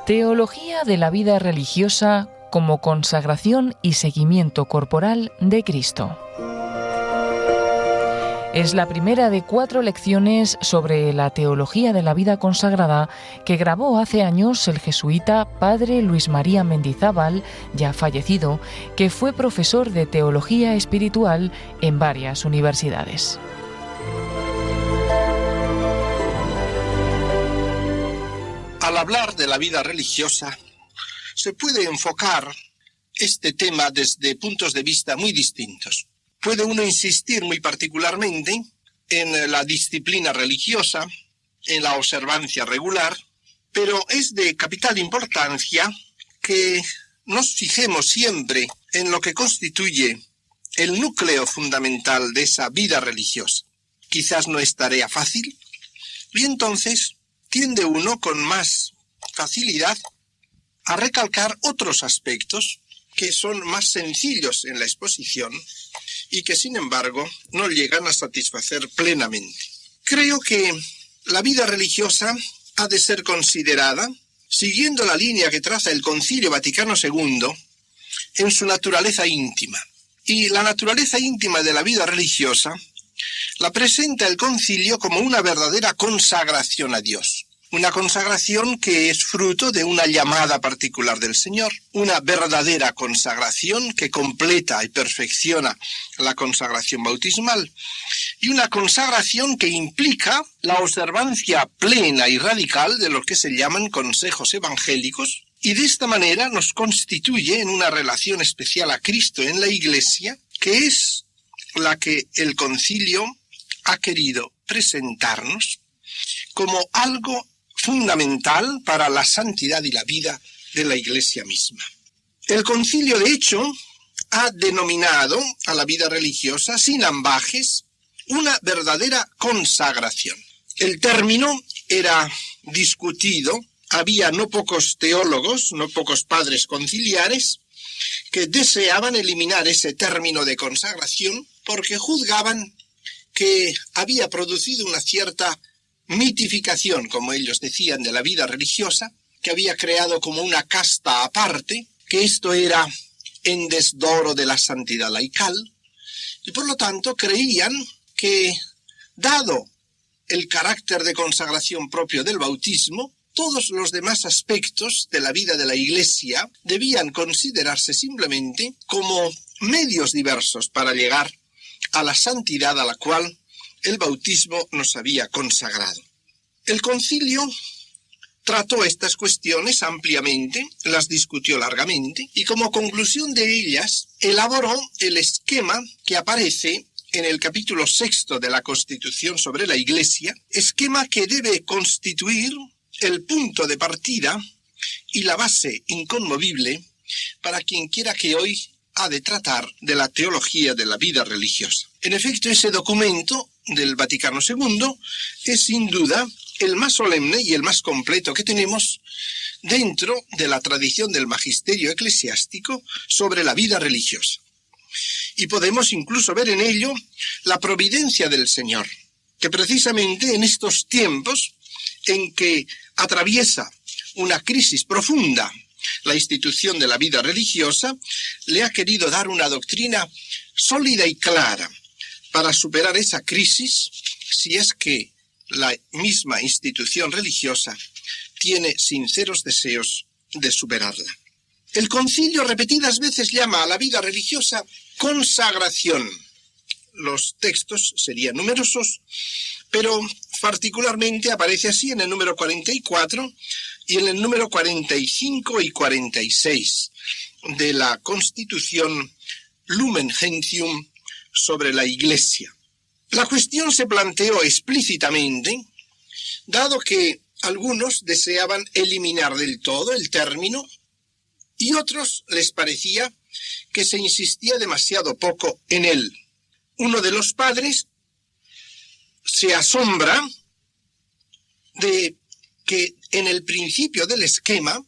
Teología de la vida religiosa como consagración y seguimiento corporal de Cristo. Es la primera de 4 lecciones sobre la teología de la vida consagrada que grabó hace años el jesuita padre Luis María Mendizábal, ya fallecido, que fue profesor de teología espiritual en varias universidades. Al hablar de la vida religiosa, se puede enfocar este tema desde puntos de vista muy distintos. Puede uno insistir muy particularmente en la disciplina religiosa, en la observancia regular, pero es de capital importancia que nos fijemos siempre en lo que constituye el núcleo fundamental de esa vida religiosa. Quizás no es tarea fácil, y entonces tiende uno con más facilidad a recalcar otros aspectos que son más sencillos en la exposición y que, sin embargo, no llegan a satisfacer plenamente. Creo que la vida religiosa ha de ser considerada siguiendo la línea que traza el Concilio Vaticano II en su naturaleza íntima. Y la naturaleza íntima de la vida religiosa la presenta el Concilio como una verdadera consagración a Dios. Una consagración que es fruto de una llamada particular del Señor, una verdadera consagración que completa y perfecciona la consagración bautismal, y una consagración que implica la observancia plena y radical de lo que se llaman consejos evangélicos, y de esta manera nos constituye en una relación especial a Cristo en la Iglesia, que es la que el Concilio ha querido presentarnos como algo fundamental para la santidad y la vida de la Iglesia misma. El Concilio, de hecho, ha denominado a la vida religiosa, sin ambajes, una verdadera consagración. El término era discutido, había no pocos teólogos, no pocos padres conciliares, que deseaban eliminar ese término de consagración porque juzgaban que había producido una cierta mitificación, como ellos decían, de la vida religiosa, que había creado como una casta aparte, que esto era en desdoro de la santidad laical, y por lo tanto creían que, dado el carácter de consagración propio del bautismo, todos los demás aspectos de la vida de la Iglesia debían considerarse simplemente como medios diversos para llegar a la santidad a la cual el bautismo nos había consagrado. El concilio trató estas cuestiones ampliamente, las discutió largamente, y como conclusión de ellas elaboró el esquema que aparece en el capítulo 6 de la Constitución sobre la Iglesia, esquema que debe constituir el punto de partida y la base inconmovible para quien quiera que hoy ha de tratar de la teología de la vida religiosa. En efecto, ese documento del Vaticano II es sin duda el más solemne y el más completo que tenemos dentro de la tradición del magisterio eclesiástico sobre la vida religiosa. Y podemos incluso ver en ello la providencia del Señor, que precisamente en estos tiempos en que atraviesa una crisis profunda la institución de la vida religiosa, le ha querido dar una doctrina sólida y clara para superar esa crisis, si es que la misma institución religiosa tiene sinceros deseos de superarla. El concilio repetidas veces llama a la vida religiosa consagración. Los textos serían numerosos, pero particularmente aparece así en el número 44 y en el número 45 y 46 de la Constitución Lumen Gentium sobre la Iglesia. La cuestión se planteó explícitamente, dado que algunos deseaban eliminar del todo el término y otros les parecía que se insistía demasiado poco en él. Uno de los padres se asombra de que en el principio del esquema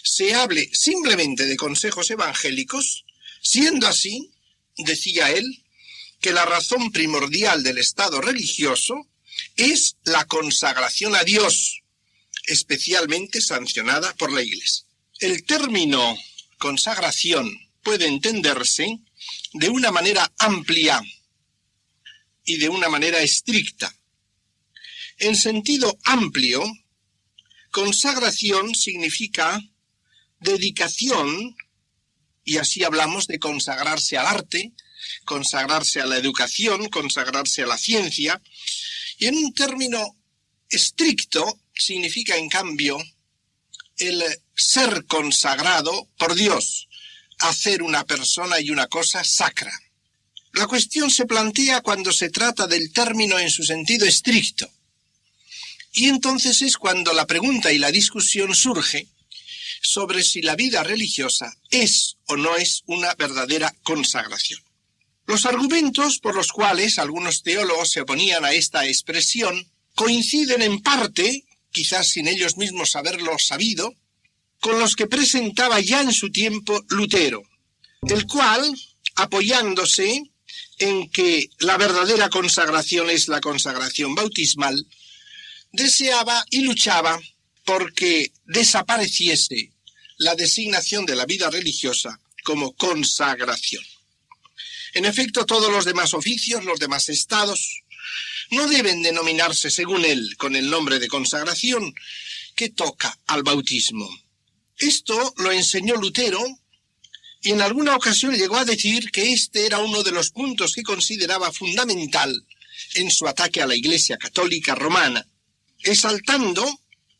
se hable simplemente de consejos evangélicos, siendo así, decía él, que la razón primordial del estado religioso es la consagración a Dios, especialmente sancionada por la Iglesia. El término consagración puede entenderse de una manera amplia y de una manera estricta. En sentido amplio, consagración significa dedicación, y así hablamos de consagrarse al arte, consagrarse a la educación, consagrarse a la ciencia, y en un término estricto significa, en cambio, el ser consagrado por Dios, hacer una persona y una cosa sacra. La cuestión se plantea cuando se trata del término en su sentido estricto, y entonces es cuando la pregunta y la discusión surge sobre si la vida religiosa es o no es una verdadera consagración. Los argumentos por los cuales algunos teólogos se oponían a esta expresión coinciden en parte, quizás sin ellos mismos haberlo sabido, con los que presentaba ya en su tiempo Lutero, el cual, apoyándose en que la verdadera consagración es la consagración bautismal, deseaba y luchaba porque desapareciese la designación de la vida religiosa como consagración. En efecto, todos los demás oficios, los demás estados, no deben denominarse, según él, con el nombre de consagración que toca al bautismo. Esto lo enseñó Lutero, y en alguna ocasión llegó a decir que este era uno de los puntos que consideraba fundamental en su ataque a la Iglesia Católica Romana, exaltando,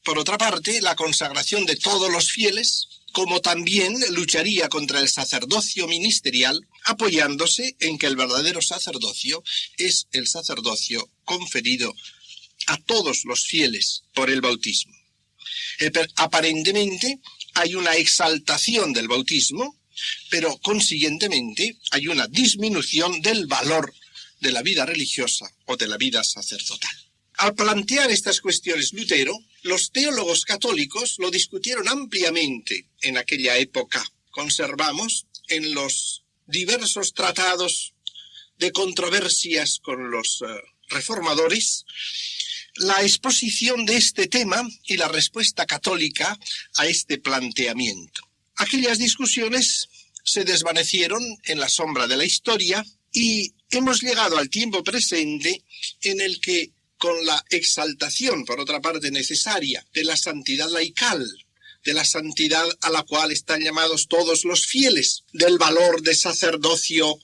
por otra parte, la consagración de todos los fieles, como también lucharía contra el sacerdocio ministerial, apoyándose en que el verdadero sacerdocio es el sacerdocio conferido a todos los fieles por el bautismo. Aparentemente hay una exaltación del bautismo, pero consiguientemente hay una disminución del valor de la vida religiosa o de la vida sacerdotal. Al plantear estas cuestiones Lutero, los teólogos católicos lo discutieron ampliamente en aquella época. Conservamos en los diversos tratados de controversias con los reformadores la exposición de este tema y la respuesta católica a este planteamiento. Aquellas discusiones se desvanecieron en la sombra de la historia y hemos llegado al tiempo presente en el que, con la exaltación, por otra parte necesaria, de la santidad laical, de la santidad a la cual están llamados todos los fieles, del valor de sacerdocio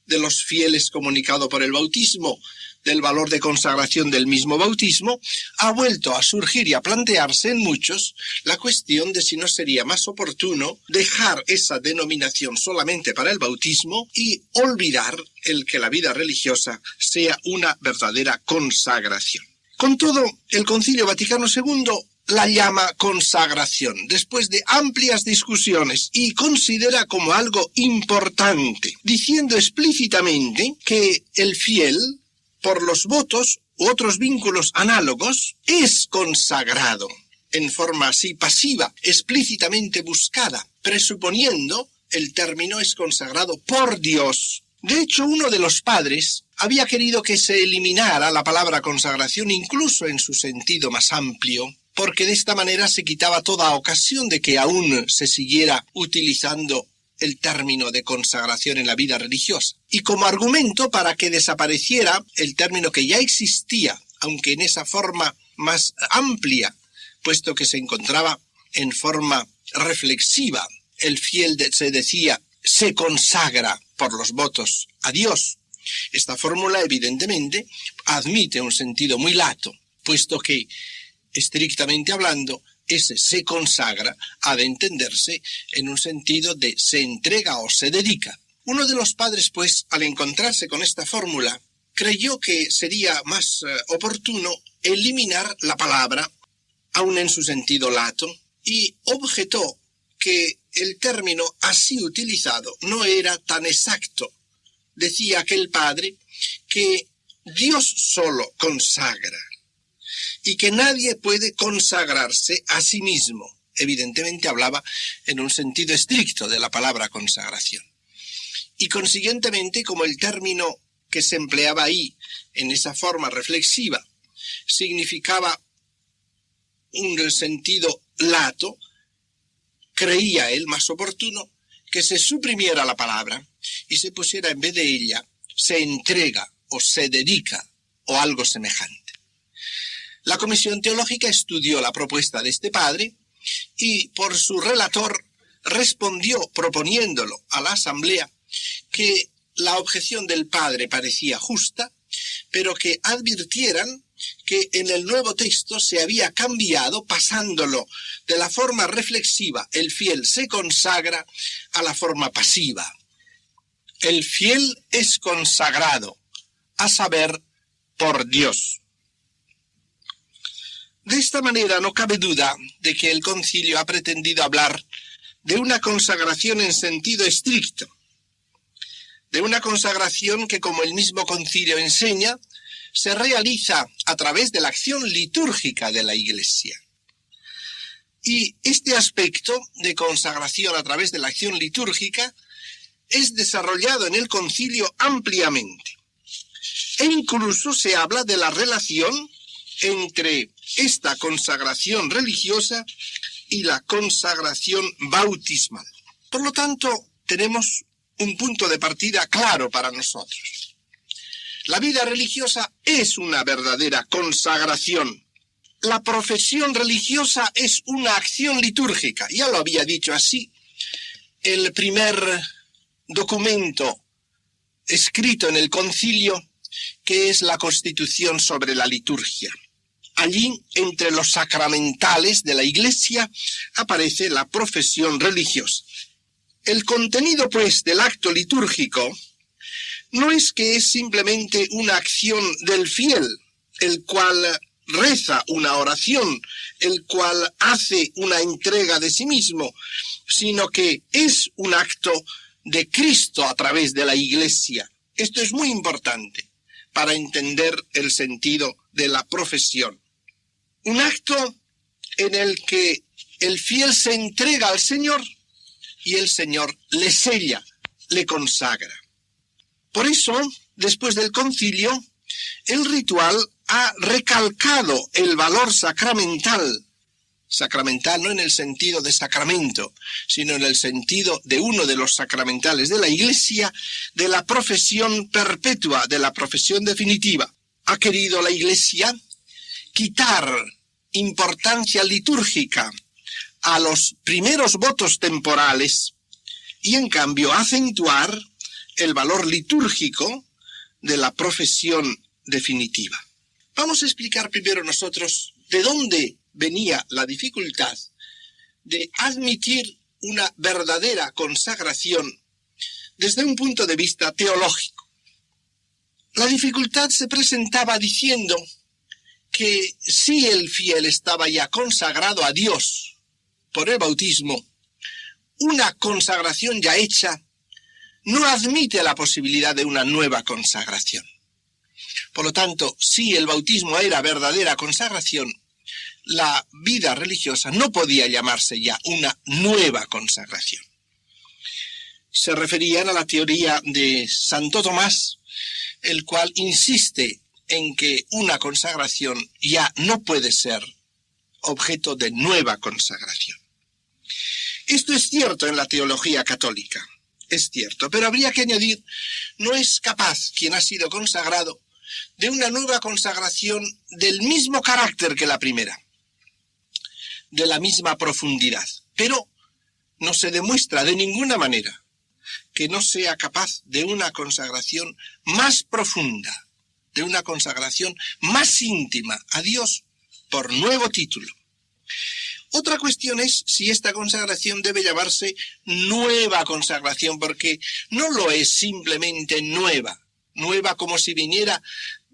de los fieles comunicado por el bautismo, del valor de consagración del mismo bautismo, ha vuelto a surgir y a plantearse en muchos la cuestión de si no sería más oportuno dejar esa denominación solamente para el bautismo y olvidar el que la vida religiosa sea una verdadera consagración. Con todo, el Concilio Vaticano II la llama consagración, después de amplias discusiones, y considera como algo importante, diciendo explícitamente que el fiel, por los votos u otros vínculos análogos, es consagrado, en forma así pasiva, explícitamente buscada, presuponiendo el término es consagrado por Dios. De hecho, uno de los padres había querido que se eliminara la palabra consagración incluso en su sentido más amplio, porque de esta manera se quitaba toda ocasión de que aún se siguiera utilizando el término de consagración en la vida religiosa. Y como argumento para que desapareciera el término que ya existía, aunque en esa forma más amplia, puesto que se encontraba en forma reflexiva, el fiel se decía, se consagra por los votos a Dios. Esta fórmula, evidentemente, admite un sentido muy lato, puesto que, estrictamente hablando, ese se consagra ha de entenderse en un sentido de se entrega o se dedica. Uno de los padres, pues, al encontrarse con esta fórmula, creyó que sería más oportuno eliminar la palabra, aun en su sentido lato, y objetó que el término así utilizado no era tan exacto. Decía aquel padre que Dios solo consagra y que nadie puede consagrarse a sí mismo. Evidentemente hablaba en un sentido estricto de la palabra consagración. Y consiguientemente, como el término que se empleaba ahí, en esa forma reflexiva, significaba un sentido lato, creía él más oportuno que se suprimiera la palabra y se pusiera en vez de ella, se entrega o se dedica o algo semejante. La Comisión Teológica estudió la propuesta de este padre y por su relator respondió proponiéndolo a la asamblea que la objeción del padre parecía justa, pero que advirtieran que en el nuevo texto se había cambiado pasándolo de la forma reflexiva, el fiel se consagra, a la forma pasiva. El fiel es consagrado, a saber, por Dios. De esta manera no cabe duda de que el concilio ha pretendido hablar de una consagración en sentido estricto, de una consagración que, como el mismo concilio enseña, se realiza a través de la acción litúrgica de la Iglesia. Y este aspecto de consagración a través de la acción litúrgica es desarrollado en el concilio ampliamente. E incluso se habla de la relación entre esta consagración religiosa y la consagración bautismal. Por lo tanto, tenemos un punto de partida claro para nosotros. La vida religiosa es una verdadera consagración. La profesión religiosa es una acción litúrgica. Ya lo había dicho así el primer documento escrito en el concilio, que es la Constitución sobre la liturgia. Allí, entre los sacramentales de la Iglesia, aparece la profesión religiosa. El contenido, pues, del acto litúrgico no es que es simplemente una acción del fiel, el cual reza una oración, el cual hace una entrega de sí mismo, sino que es un acto de Cristo a través de la Iglesia. Esto es muy importante para entender el sentido de la profesión. Un acto en el que el fiel se entrega al Señor y el Señor le sella, le consagra. Por eso, después del concilio, el ritual ha recalcado el valor sacramental. Sacramental no en el sentido de sacramento, sino en el sentido de uno de los sacramentales de la Iglesia, de la profesión perpetua, de la profesión definitiva. Ha querido la Iglesia quitar importancia litúrgica a los primeros votos temporales y en cambio acentuar el valor litúrgico de la profesión definitiva. Vamos a explicar primero nosotros de dónde venía la dificultad de admitir una verdadera consagración desde un punto de vista teológico. La dificultad se presentaba diciendo que si el fiel estaba ya consagrado a Dios por el bautismo, una consagración ya hecha no admite la posibilidad de una nueva consagración. Por lo tanto, si el bautismo era verdadera consagración, la vida religiosa no podía llamarse ya una nueva consagración. Se referían a la teoría de Santo Tomás, el cual insiste en que una consagración ya no puede ser objeto de nueva consagración. Esto es cierto en la teología católica, es cierto, pero habría que añadir, no es capaz quien ha sido consagrado de una nueva consagración del mismo carácter que la primera, de la misma profundidad, pero no se demuestra de ninguna manera que no sea capaz de una consagración más profunda, de una consagración más íntima a Dios por nuevo título. Otra cuestión es si esta consagración debe llamarse nueva consagración, porque no lo es simplemente nueva como si viniera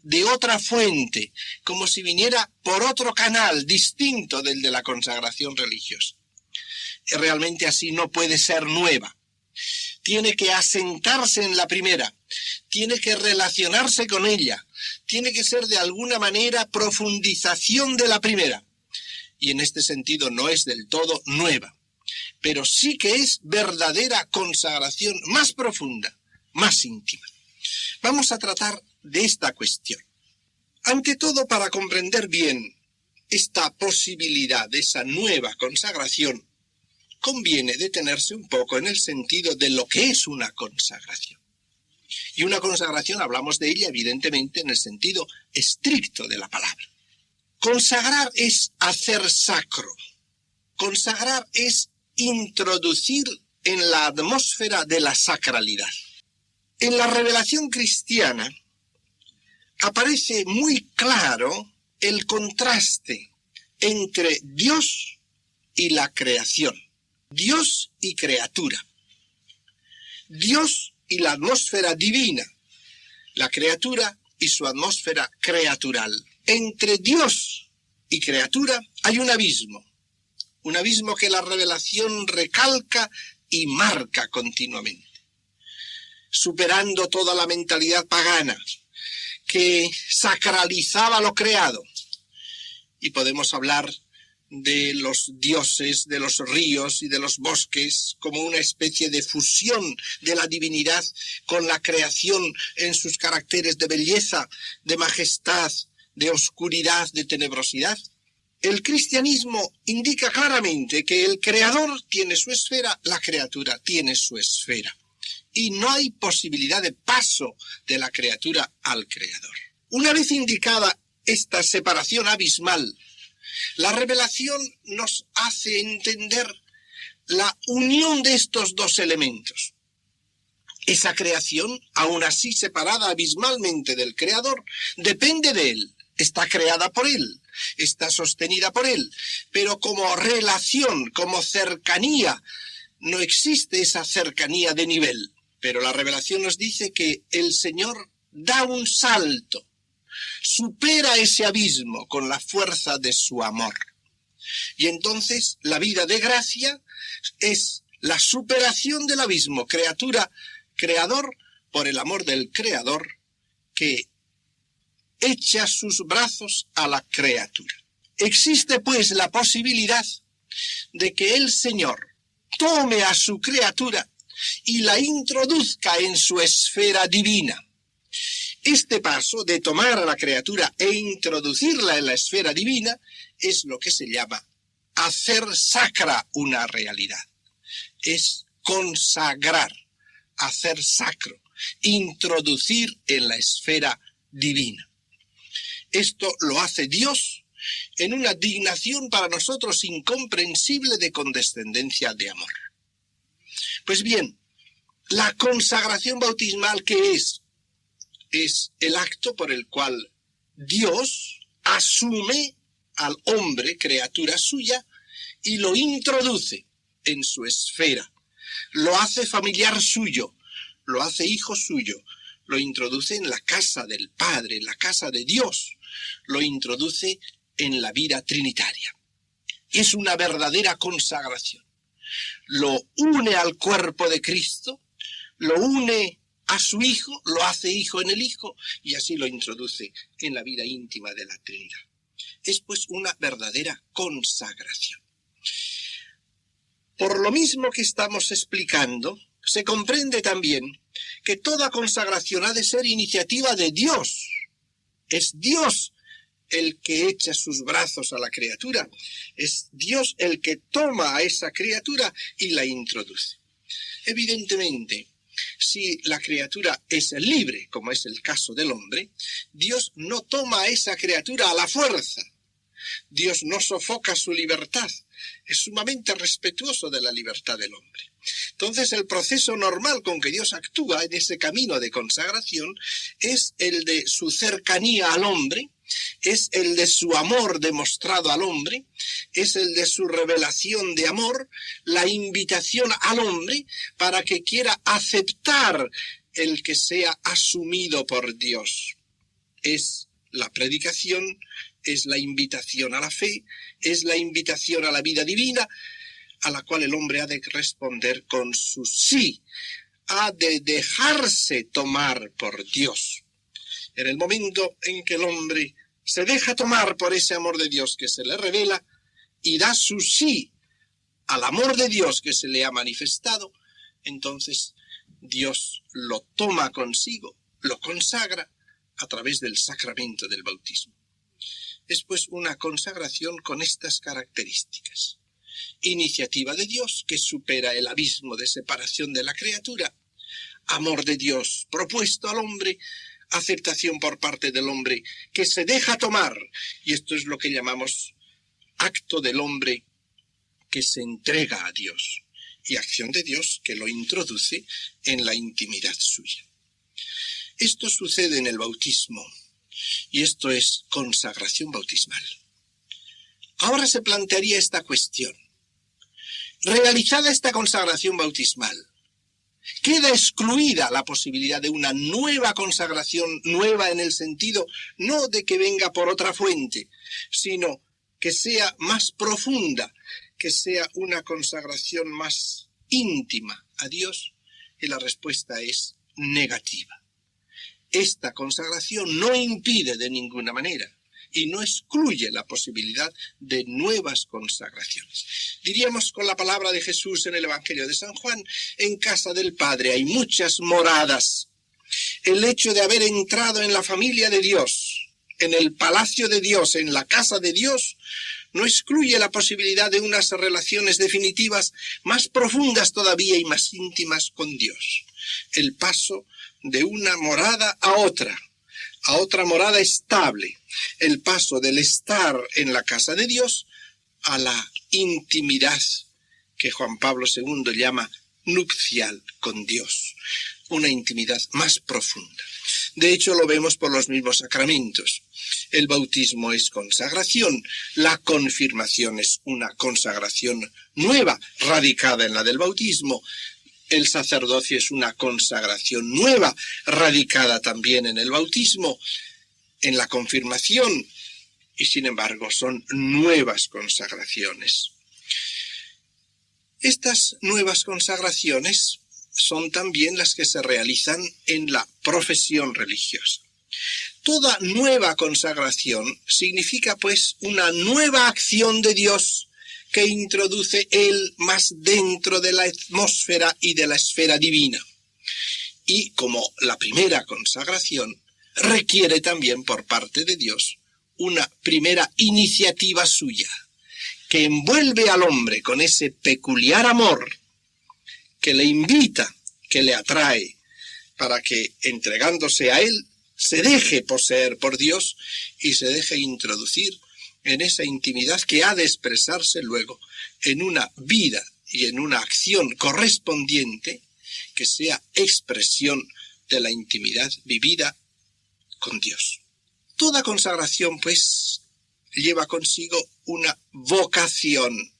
de otra fuente, como si viniera por otro canal distinto del de la consagración religiosa. Realmente así no puede ser nueva. Tiene que asentarse en la primera, tiene que relacionarse con ella, tiene que ser de alguna manera profundización de la primera. Y en este sentido no es del todo nueva, pero sí que es verdadera consagración más profunda, más íntima. Vamos a tratar de esta cuestión. Ante todo, para comprender bien esta posibilidad de esa nueva consagración, conviene detenerse un poco en el sentido de lo que es una consagración. Y una consagración, hablamos de ella evidentemente en el sentido estricto de la palabra. Consagrar es hacer sacro. Consagrar es introducir en la atmósfera de la sacralidad. En la revelación cristiana aparece muy claro el contraste entre Dios y la creación, Dios y criatura, Dios y la atmósfera divina, la criatura y su atmósfera creatural. Entre Dios y criatura hay un abismo que la revelación recalca y marca continuamente, superando toda la mentalidad pagana que sacralizaba lo creado. Y podemos hablar de los dioses, de los ríos y de los bosques como una especie de fusión de la divinidad con la creación en sus caracteres de belleza, de majestad, de oscuridad, de tenebrosidad. El cristianismo indica claramente que el creador tiene su esfera, la criatura tiene su esfera. Y no hay posibilidad de paso de la criatura al creador. Una vez indicada esta separación abismal, la revelación nos hace entender la unión de estos dos elementos. Esa creación, aún así separada abismalmente del creador, depende de él, está creada por él, está sostenida por él, pero como relación, como cercanía, no existe esa cercanía de nivel. Pero la revelación nos dice que el Señor da un salto, supera ese abismo con la fuerza de su amor. Y entonces la vida de gracia es la superación del abismo, creador, por el amor del creador que echa sus brazos a la criatura. Existe pues la posibilidad de que el Señor tome a su criatura y la introduzca en su esfera divina. Este paso de tomar a la criatura e introducirla en la esfera divina es lo que se llama hacer sacra una realidad. Es consagrar, hacer sacro, introducir en la esfera divina. Esto lo hace Dios en una dignación para nosotros incomprensible de condescendencia de amor. Pues bien, la consagración bautismal, ¿qué es? Es el acto por el cual Dios asume al hombre, criatura suya, y lo introduce en su esfera. Lo hace familiar suyo, lo hace hijo suyo, lo introduce en la casa del Padre, en la casa de Dios, lo introduce en la vida trinitaria. Es una verdadera consagración. Lo une al cuerpo de Cristo, lo une a su Hijo, lo hace Hijo en el Hijo y así lo introduce en la vida íntima de la Trinidad. Es pues una verdadera consagración. Por lo mismo que estamos explicando, se comprende también que toda consagración ha de ser iniciativa de Dios. Es Dios el que echa sus brazos a la criatura. Es Dios el que toma a esa criatura y la introduce. Evidentemente, si la criatura es libre, como es el caso del hombre, Dios no toma a esa criatura a la fuerza. Dios no sofoca su libertad. Es sumamente respetuoso de la libertad del hombre. Entonces, el proceso normal con que Dios actúa en ese camino de consagración es el de su cercanía al hombre, es el de su amor demostrado al hombre, es el de su revelación de amor, la invitación al hombre para que quiera aceptar el que sea asumido por Dios. Es la predicación, es la invitación a la fe, es la invitación a la vida divina, a la cual el hombre ha de responder con su sí, ha de dejarse tomar por Dios. En el momento en que el hombre se deja tomar por ese amor de Dios que se le revela y da su sí al amor de Dios que se le ha manifestado, entonces Dios lo toma consigo, lo consagra a través del sacramento del bautismo. Es pues una consagración con estas características. Iniciativa de Dios que supera el abismo de separación de la criatura. Amor de Dios propuesto al hombre. Aceptación por parte del hombre que se deja tomar. Y esto es lo que llamamos acto del hombre que se entrega a Dios. Y acción de Dios que lo introduce en la intimidad suya. Esto sucede en el bautismo. Y esto es consagración bautismal. Ahora se plantearía esta cuestión. Realizada esta consagración bautismal, queda excluida la posibilidad de una nueva consagración, nueva en el sentido no de que venga por otra fuente, sino que sea más profunda, que sea una consagración más íntima a Dios. Y la respuesta es negativa. Esta consagración no impide de ninguna manera y no excluye la posibilidad de nuevas consagraciones. Diríamos con la palabra de Jesús en el Evangelio de San Juan, en casa del Padre hay muchas moradas. El hecho de haber entrado en la familia de Dios, en el palacio de Dios, en la casa de Dios, no excluye la posibilidad de unas relaciones definitivas más profundas todavía y más íntimas con Dios. El paso de una morada a otra morada estable, el paso del estar en la casa de Dios a la intimidad que Juan Pablo II llama nupcial con Dios, una intimidad más profunda. De hecho, lo vemos por los mismos sacramentos. El bautismo es consagración, la confirmación es una consagración nueva, radicada en la del bautismo. El sacerdocio es una consagración nueva, radicada también en el bautismo, en la confirmación, y sin embargo son nuevas consagraciones. Estas nuevas consagraciones son también las que se realizan en la profesión religiosa. Toda nueva consagración significa pues una nueva acción de Dios que introduce Él más dentro de la atmósfera y de la esfera divina. Y como la primera consagración, requiere también por parte de Dios una primera iniciativa suya, que envuelve al hombre con ese peculiar amor que le invita, que le atrae, para que, entregándose a Él, se deje poseer por Dios y se deje introducir en esa intimidad que ha de expresarse luego en una vida y en una acción correspondiente que sea expresión de la intimidad vivida con Dios. Toda consagración, pues, lleva consigo una vocación.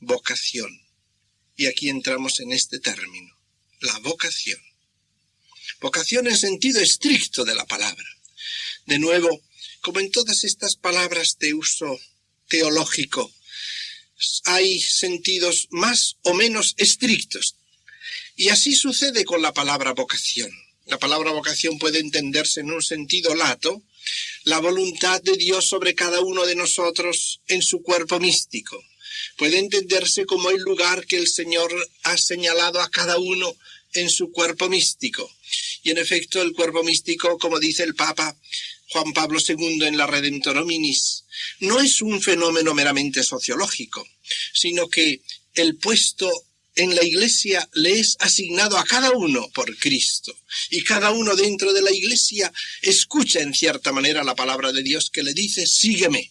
Vocación. Y aquí entramos en este término, la vocación. Vocación en sentido estricto de la palabra. De nuevo, como en todas estas palabras de uso teológico, hay sentidos más o menos estrictos. Y así sucede con la palabra vocación. La palabra vocación puede entenderse en un sentido lato, la voluntad de Dios sobre cada uno de nosotros en su cuerpo místico. Puede entenderse como el lugar que el Señor ha señalado a cada uno en su cuerpo místico. Y en efecto, el cuerpo místico, como dice el Papa Juan Pablo II en la Redemptor Hominis, no es un fenómeno meramente sociológico, sino que el puesto en la Iglesia le es asignado a cada uno por Cristo. Y cada uno dentro de la Iglesia escucha en cierta manera la palabra de Dios que le dice, sígueme.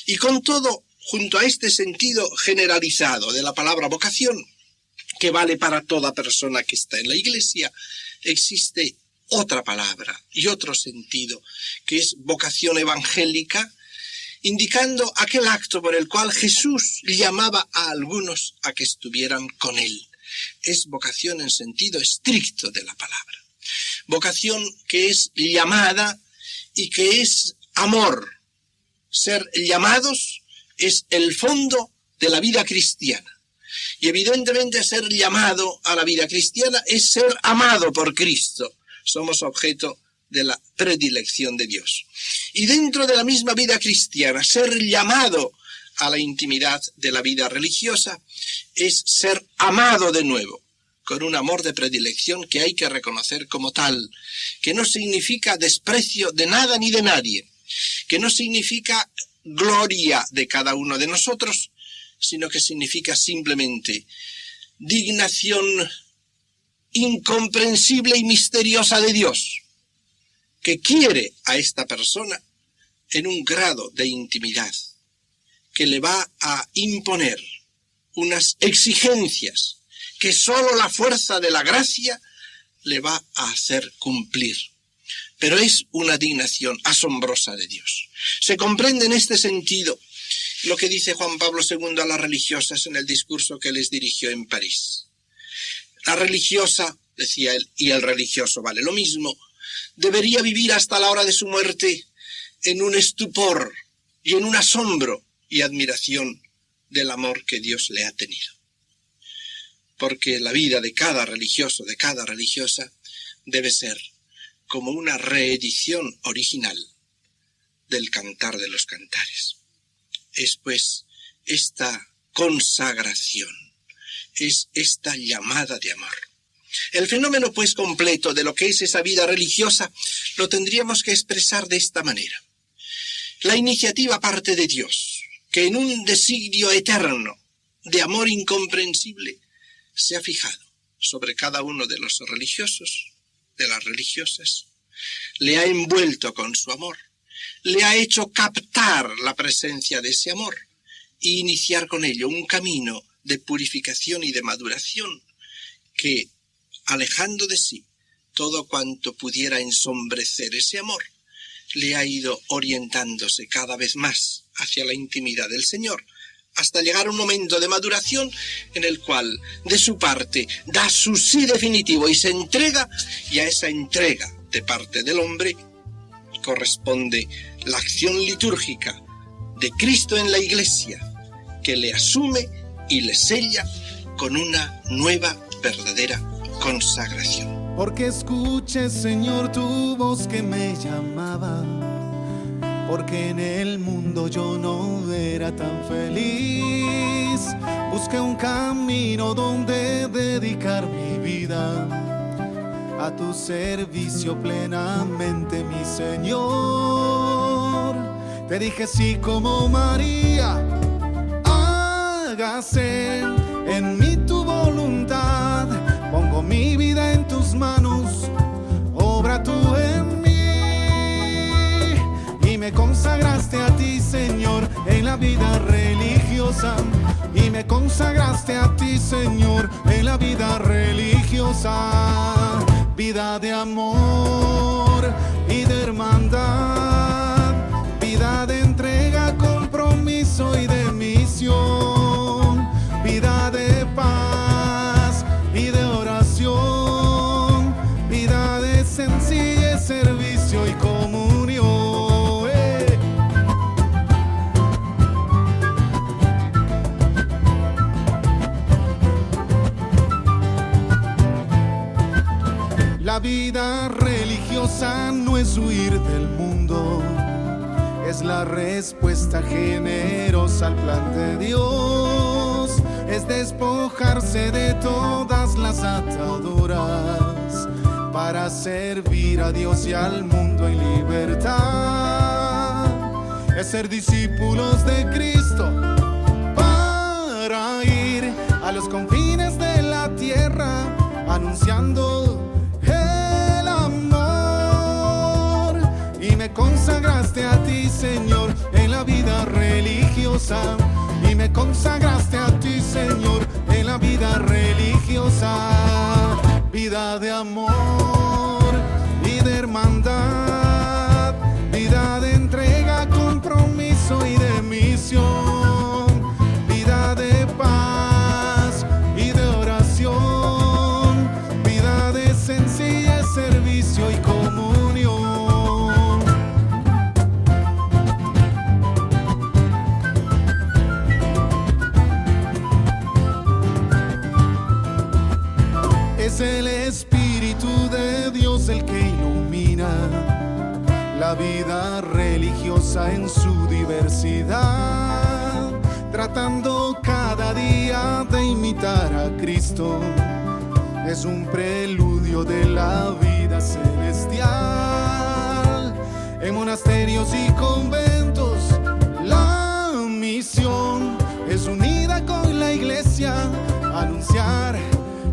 Y con todo, junto a este sentido generalizado de la palabra vocación, que vale para toda persona que está en la Iglesia, existe otra palabra y otro sentido, que es vocación evangélica, indicando aquel acto por el cual Jesús llamaba a algunos a que estuvieran con Él. Es vocación en sentido estricto de la palabra. Vocación que es llamada y que es amor. Ser llamados es el fondo de la vida cristiana. Y evidentemente ser llamado a la vida cristiana es ser amado por Cristo. Somos objeto de la predilección de Dios. Y dentro de la misma vida cristiana, ser llamado a la intimidad de la vida religiosa es ser amado de nuevo, con un amor de predilección que hay que reconocer como tal, que no significa desprecio de nada ni de nadie, que no significa gloria de cada uno de nosotros, sino que significa simplemente dignación incomprensible y misteriosa de Dios, que quiere a esta persona en un grado de intimidad, que le va a imponer unas exigencias que sólo la fuerza de la gracia le va a hacer cumplir. Pero es una dignación asombrosa de Dios. Se comprende en este sentido lo que dice Juan Pablo II a las religiosas en el discurso que les dirigió en París. La religiosa, decía él, y el religioso vale lo mismo, debería vivir hasta la hora de su muerte en un estupor y en un asombro y admiración del amor que Dios le ha tenido. Porque la vida de cada religioso, de cada religiosa, debe ser como una reedición original del Cantar de los Cantares. Es pues esta consagración, es esta llamada de amor. El fenómeno pues completo de lo que es esa vida religiosa lo tendríamos que expresar de esta manera. La iniciativa parte de Dios, que en un designio eterno de amor incomprensible se ha fijado sobre cada uno de los religiosos, de las religiosas, le ha envuelto con su amor, le ha hecho captar la presencia de ese amor e iniciar con ello un camino de purificación y de maduración que, alejando de sí todo cuanto pudiera ensombrecer ese amor, le ha ido orientándose cada vez más hacia la intimidad del Señor, hasta llegar a un momento de maduración en el cual, de su parte, da su sí definitivo y se entrega, y a esa entrega de parte del hombre corresponde la acción litúrgica de Cristo en la Iglesia, que le asume y le sella con una nueva, verdadera consagración. Porque escuché, Señor, tu voz que me llamaba, porque en el mundo yo no era tan feliz. Busqué un camino donde dedicar mi vida a tu servicio plenamente, mi Señor. Te dije sí como María, hágase en mí tu voluntad. Pongo mi vida en tus manos, obra tú en mí. Y me consagraste a ti, Señor, en la vida religiosa. Y me consagraste a ti, Señor, en la vida religiosa. Vida de amor y de hermandad, vida de entrega, compromiso y de misión, vida de paz y de oración, vida de sencillez, servicio y comunión. La vida religiosa no es huir del mundo, es la respuesta generosa al plan de Dios. Es despojarse de todas las ataduras para servir a Dios y al mundo en libertad. Es ser discípulos de Cristo para ir a los confines de la tierra anunciando el amor. Y me consagraste a ti, Señor, en la vida religiosa. Y me consagraste a ti, Señor, en la vida religiosa. Vida de amor y de hermandad, vida de entrega, compromiso y de misión, vida de paz y de oración, vida de sencillez, servicio y comunión. Es el Espíritu de Dios el que ilumina la vida religiosa en su diversidad, tratando cada día de imitar a Cristo. Es un preludio de la vida celestial. en monasterios y conventos. La misión es unida con la iglesia, anunciar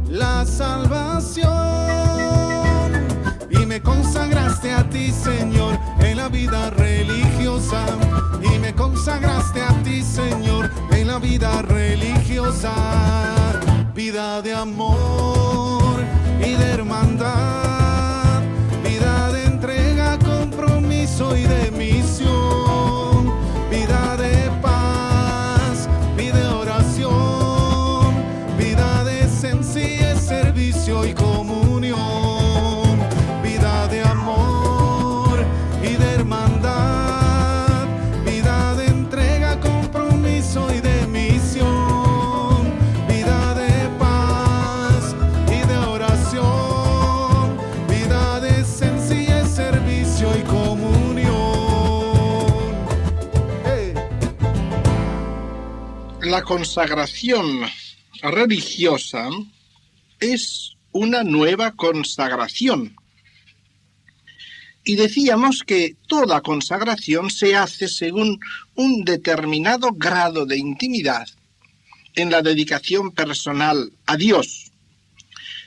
la salvación. Y me consagraste a ti, Señor, en la vida religiosa. Y me consagraste a ti, Señor, en la vida religiosa. Vida de amor y de hermandad, vida de entrega, compromiso y de misión, vida de paz y de oración, vida de sencillez, servicio y comunión, vida de amor y de hermandad, vida de entrega, compromiso y de misión, vida de paz y de oración, vida de sencillez, servicio y comunión. Hey. La consagración religiosa es una nueva consagración. Y decíamos que toda consagración se hace según un determinado grado de intimidad en la dedicación personal a Dios.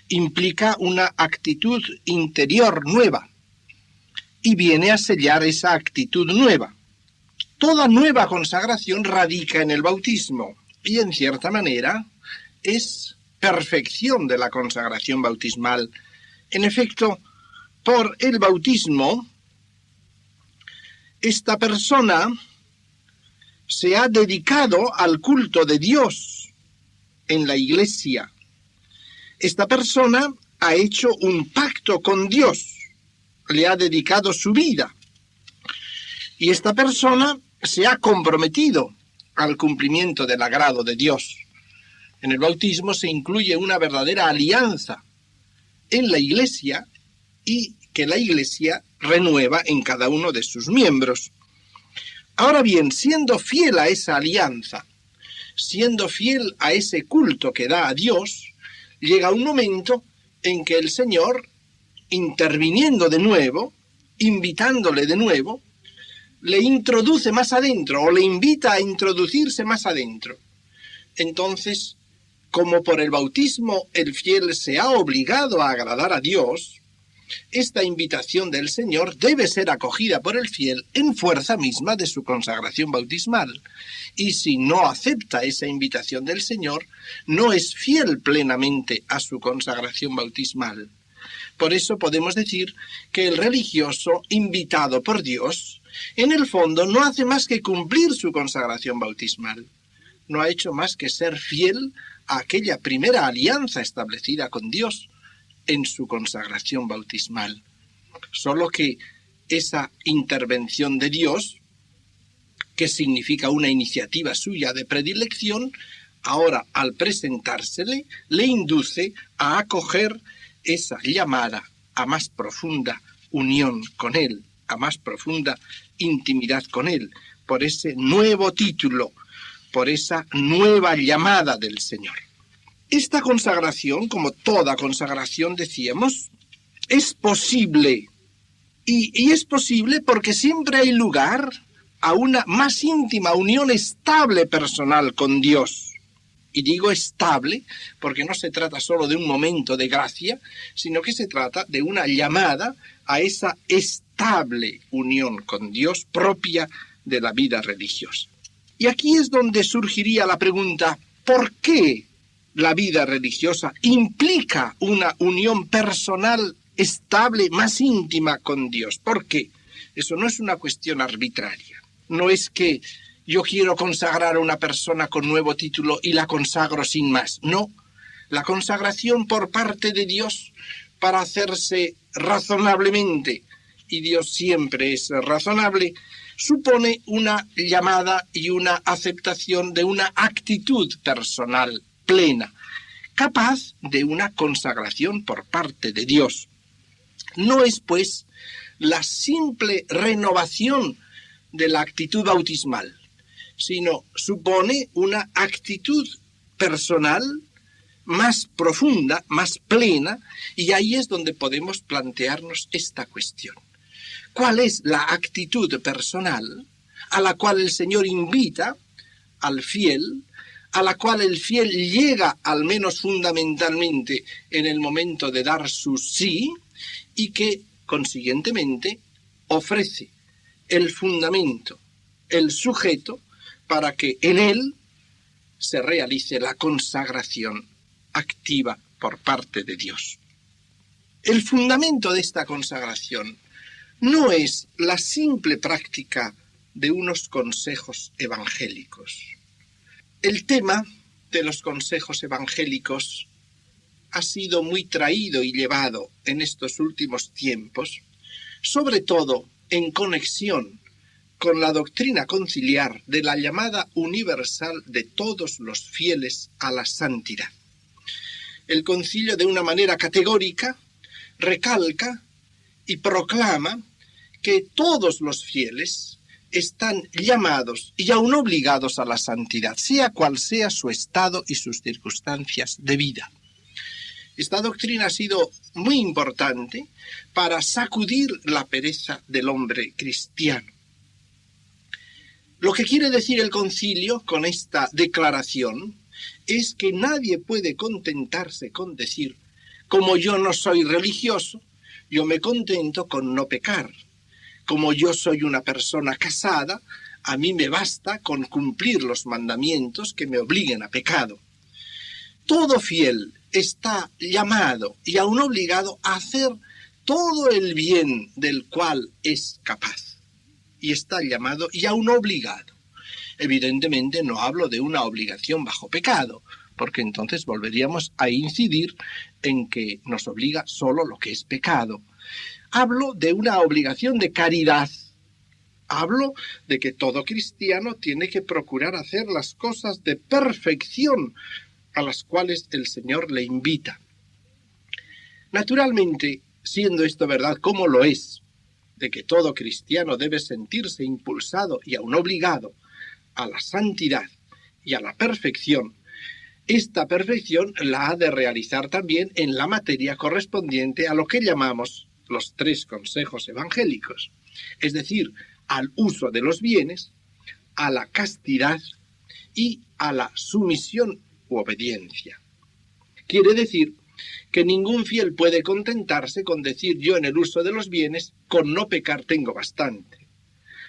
Implica una actitud interior nueva y viene a sellar esa actitud nueva. Toda nueva consagración radica en el bautismo y, en cierta manera, es perfección de la consagración bautismal. En efecto, por el bautismo, esta persona se ha dedicado al culto de Dios en la iglesia. Esta persona ha hecho un pacto con Dios, le ha dedicado su vida. Y esta persona se ha comprometido al cumplimiento del agrado de Dios. En el bautismo se incluye una verdadera alianza en la iglesia y que la iglesia renueva en cada uno de sus miembros. Ahora bien, siendo fiel a esa alianza, siendo fiel a ese culto que da a Dios, llega un momento en que el Señor, interviniendo de nuevo, invitándole de nuevo, le introduce más adentro o le invita a introducirse más adentro. Entonces, como por el bautismo el fiel se ha obligado a agradar a Dios, esta invitación del Señor debe ser acogida por el fiel en fuerza misma de su consagración bautismal. Y si no acepta esa invitación del Señor, no es fiel plenamente a su consagración bautismal. Por eso podemos decir que el religioso invitado por Dios, en el fondo no hace más que cumplir su consagración bautismal. No ha hecho más que ser fiel a aquella primera alianza establecida con Dios en su consagración bautismal. Solo que esa intervención de Dios, que significa una iniciativa suya de predilección, ahora al presentársele, le induce a acoger esa llamada a más profunda unión con Él, a más profunda intimidad con Él, por ese nuevo título, por esa nueva llamada del Señor. Esta consagración, como toda consagración, decíamos, es posible. Y es posible porque siempre hay lugar a una más íntima unión estable personal con Dios. Y digo estable porque no se trata solo de un momento de gracia, sino que se trata de una llamada a esa estable unión con Dios propia de la vida religiosa. Y aquí es donde surgiría la pregunta, ¿por qué la vida religiosa implica una unión personal estable, más íntima con Dios? ¿Por qué? Eso no es una cuestión arbitraria. No es que yo quiero consagrar a una persona con nuevo título y la consagro sin más. No, la consagración por parte de Dios para hacerse razonablemente, y Dios siempre es razonable, supone una llamada y una aceptación de una actitud personal plena, capaz de una consagración por parte de Dios. No es, pues, la simple renovación de la actitud bautismal, sino supone una actitud personal más profunda, más plena, y ahí es donde podemos plantearnos esta cuestión. cuál es la actitud personal a la cual el Señor invita al fiel, a la cual el fiel llega al menos fundamentalmente en el momento de dar su sí, y que consiguientemente ofrece el fundamento, el sujeto, para que en él se realice la consagración activa por parte de Dios. El fundamento de esta consagración no es la simple práctica de unos consejos evangélicos. El tema de los consejos evangélicos ha sido muy traído y llevado en estos últimos tiempos, sobre todo en conexión con la doctrina conciliar de la llamada universal de todos los fieles a la santidad. El concilio, de una manera categórica, recalca y proclama que todos los fieles están llamados y aún obligados a la santidad, sea cual sea su estado y sus circunstancias de vida. Esta doctrina ha sido muy importante para sacudir la pereza del hombre cristiano. Lo que quiere decir el concilio con esta declaración es que nadie puede contentarse con decir: como yo no soy religioso, yo me contento con no pecar. Como yo soy una persona casada, a mí me basta con cumplir los mandamientos que me obliguen a pecado. Todo fiel está llamado y aún obligado a hacer todo el bien del cual es capaz. Y está llamado y aún obligado. Evidentemente no hablo de una obligación bajo pecado, porque entonces volveríamos a incidir en que nos obliga solo lo que es pecado. Hablo de una obligación de caridad. Hablo de que todo cristiano tiene que procurar hacer las cosas de perfección a las cuales el Señor le invita. Naturalmente, siendo esto verdad como lo es, de que todo cristiano debe sentirse impulsado y aún obligado a la santidad y a la perfección, esta perfección la ha de realizar también en la materia correspondiente a lo que llamamos los 3 consejos evangélicos, es decir, al uso de los bienes, a la castidad y a la sumisión u obediencia. Quiere decir que ningún fiel puede contentarse con decir: yo en el uso de los bienes, con no pecar tengo bastante,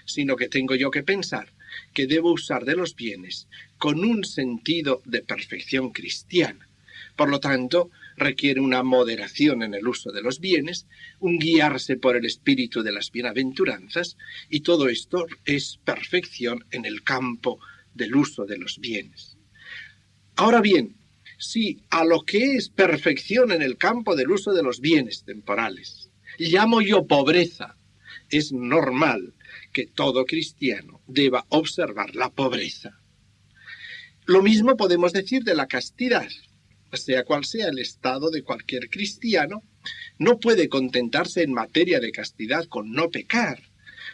sino que tengo yo que pensar que debo usar de los bienes con un sentido de perfección cristiana. Por lo tanto, requiere una moderación en el uso de los bienes, un guiarse por el espíritu de las bienaventuranzas, y todo esto es perfección en el campo del uso de los bienes. Ahora bien, si a lo que es perfección en el campo del uso de los bienes temporales llamo yo pobreza, es normal que todo cristiano deba observar la pobreza. Lo mismo podemos decir de la castidad. Sea cual sea el estado de cualquier cristiano, no puede contentarse en materia de castidad con no pecar,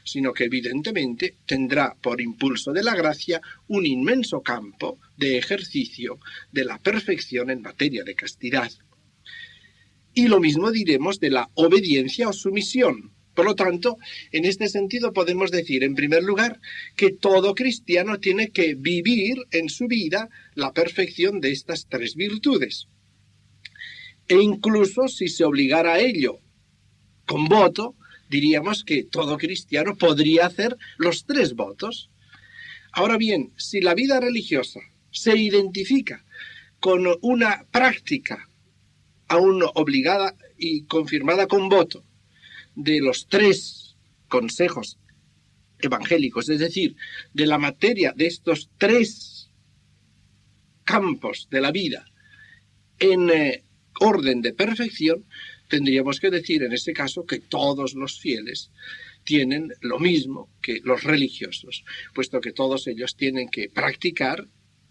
sino que evidentemente tendrá por impulso de la gracia un inmenso campo de ejercicio de la perfección en materia de castidad. Y lo mismo diremos de la obediencia o sumisión. Por lo tanto, en este sentido podemos decir, en primer lugar, que todo cristiano tiene que vivir en su vida la perfección de estas 3 virtudes. E incluso si se obligara a ello con voto, diríamos que todo cristiano podría hacer los 3 votos. Ahora bien, si la vida religiosa se identifica con una práctica aún obligada y confirmada con voto de los 3 consejos evangélicos, es decir, de la materia de estos 3 campos de la vida en orden de perfección, tendríamos que decir en ese caso que todos los fieles tienen lo mismo que los religiosos, puesto que todos ellos tienen que practicar,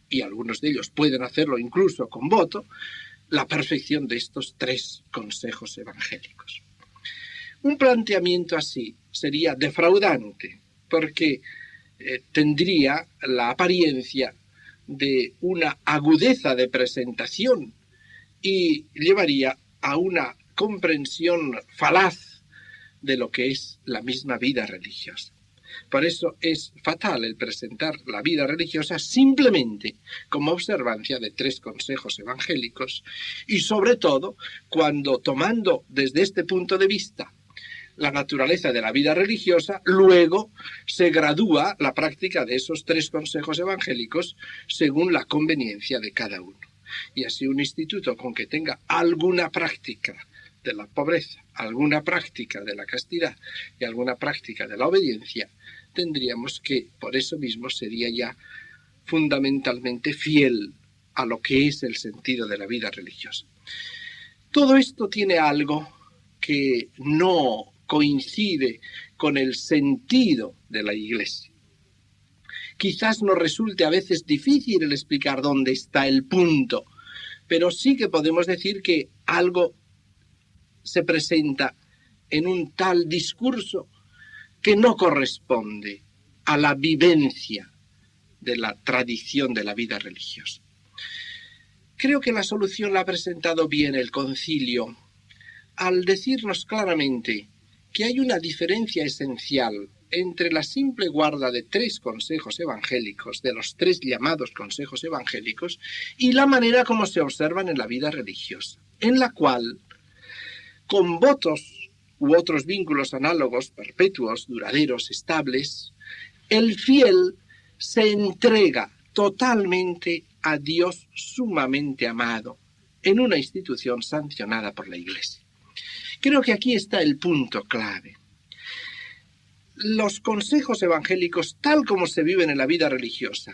y algunos de ellos pueden hacerlo incluso con voto, la perfección de estos 3 consejos evangélicos. Un planteamiento así sería defraudante, porque tendría la apariencia de una agudeza de presentación y llevaría a una comprensión falaz de lo que es la misma vida religiosa. Por eso es fatal el presentar la vida religiosa simplemente como observancia de 3 consejos evangélicos y sobre todo cuando, tomando desde este punto de vista la naturaleza de la vida religiosa, luego se gradúa la práctica de esos 3 consejos evangélicos según la conveniencia de cada uno. Y así un instituto con que tenga alguna práctica de la pobreza, alguna práctica de la castidad y alguna práctica de la obediencia, tendríamos que, por eso mismo, sería ya fundamentalmente fiel a lo que es el sentido de la vida religiosa. Todo esto tiene algo que no coincide con el sentido de la Iglesia. Quizás nos resulte a veces difícil el explicar dónde está el punto, pero sí que podemos decir que algo se presenta en un tal discurso que no corresponde a la vivencia de la tradición de la vida religiosa. Creo que la solución la ha presentado bien el Concilio al decirnos claramente que hay una diferencia esencial entre la simple guarda de 3 consejos evangélicos, de los 3 llamados consejos evangélicos, y la manera como se observan en la vida religiosa, en la cual, con votos u otros vínculos análogos, perpetuos, duraderos, estables, el fiel se entrega totalmente a Dios sumamente amado en una institución sancionada por la Iglesia. Creo que aquí está el punto clave. Los consejos evangélicos, tal como se viven en la vida religiosa,